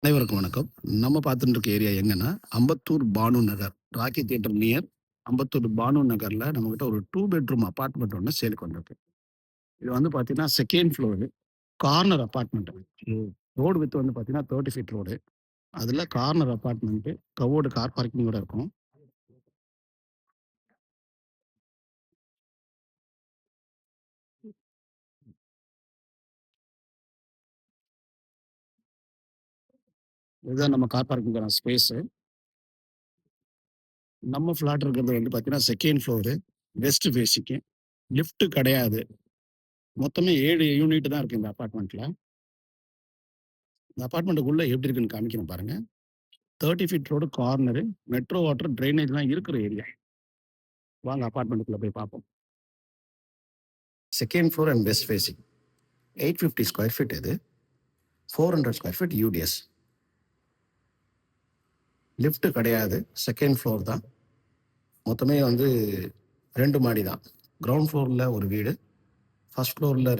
அனைவருக்கும் வணக்கம். நம்ம பார்த்துட்டு இருக்க ஏரியா எங்கன்னா, அம்பத்தூர் பானு நகர். ராக்கி தியேட்டர் நியர் அம்பத்தூர் பானு நகர்ல நம்மகிட்ட ஒரு 2 பெட்ரூம் அபார்ட்மெண்ட் ஒண்ணு சேலுக்கு வந்திருக்கு. இது வந்து பார்த்தீங்கன்னா, 2ண்ட் ஃப்ளோரு. Corner apartment. ம். ரோடு விட்த் வந்து பார்த்தீங்கன்னா, 30 ஃபீட் ரோடு. அதுல கார்னர் அபார்ட்மெண்ட். கவர்டு கார் பார்க்கிங்கோட இருக்கும். இதுதான் நம்ம கார் பார்க்கிங்க்கான ஸ்பேஸு. நம்ம ஃப்ளாட் இருக்கிறது வந்து பார்த்தீங்கன்னா, second floor. West facing. Lift கிடையாது. மொத்தமே 7 யூனிட் தான் இருக்கு இந்த அபார்ட்மெண்ட்ல. இந்த அபார்ட்மெண்ட்டுக்குள்ள எப்படி இருக்குன்னு காமிக்கிறேன் பாருங்க. 30 feet road corner. Metro water, ட்ரெயினேஜ்லாம் இருக்கிற ஏரியா. வாங்க அபார்ட்மெண்ட்டுக்குள்ள போய் பார்ப்போம். 2ண்ட் floor and west facing. 850 square feet இது. 400 ஸ்கொயர் ஃபீட் யூடிஎஸ். லிஃப்ட் கிடையாது. 2ண்ட் ஃப்ளோர் தான். மொத்தமே வந்து 2 மாடி தான். கிரவுண்ட் ஃப்ளோர்ல ஒரு வீடு. ஃபர்ஸ்ட் ஃப்ளோர்ல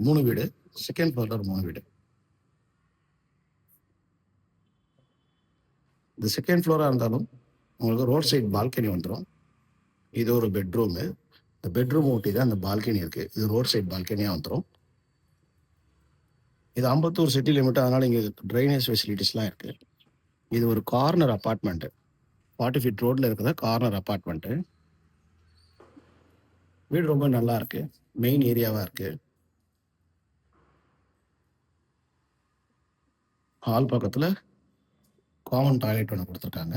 3 வீடு. 2ண்ட் ஃப்ளோர்ல ஒரு 3 வீடு. இந்த 2ண்ட் ஃப்ளோரா இருந்தாலும் உங்களுக்கு ரோட் சைடு பால்கனி வந்துரும். இது ஒரு பெட்ரூமு. இந்த பெட்ரூம் ஒட்டி தான் அந்த பால்கனி இருக்கு. இது ரோட் சைடு பால்கனியா வந்துரும். இது அம்பத்தூர் சிட்டி லிமிட். அதனால இங்க ட்ரைனேஜ் ஃபெசிலிட்டிஸ்லாம் இருக்கு. இது ஒரு கார்னர் அபார்ட்மெண்ட். 40 ஃபீட் ரோட்ல இருக்கிற கார்னர் அபார்ட்மெண்ட். வீடு ரொம்ப நல்லா இருக்கு. மெயின் ஏரியாவா இருக்கு. ஹால் பக்கத்துல காமன் டாய்லெட் ஒன்று கொடுத்துருக்காங்க.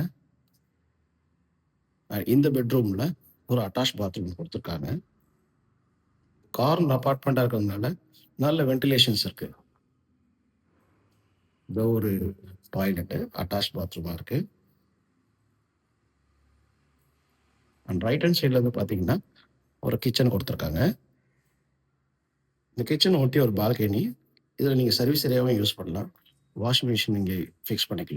இந்த பெட்ரூம்ல ஒரு அட்டாச் பாத்ரூம் கொடுத்துருக்காங்க. கார்னர் அபார்ட்மெண்ட்டாக இருக்கிறதுனால நல்ல வென்டிலேஷன்ஸ் இருக்கு. இதோ ஒரு டாய்லெட்டு அட்டாச் பாத்ரூமாக இருக்கு. அண்ட் ரைட் ஹேண்ட் சைடில் வந்து பார்த்தீங்கன்னா ஒரு கிச்சன் கொடுத்துருக்காங்க. இந்த கிச்சன் ஒட்டி ஒரு பால்கனி. இதில் நீங்கள் சர்வீஸ் ஏரியாவும் யூஸ் பண்ணலாம். வாஷிங் மிஷின் இங்கே ஃபிக்ஸ் பண்ணிக்கலாம்.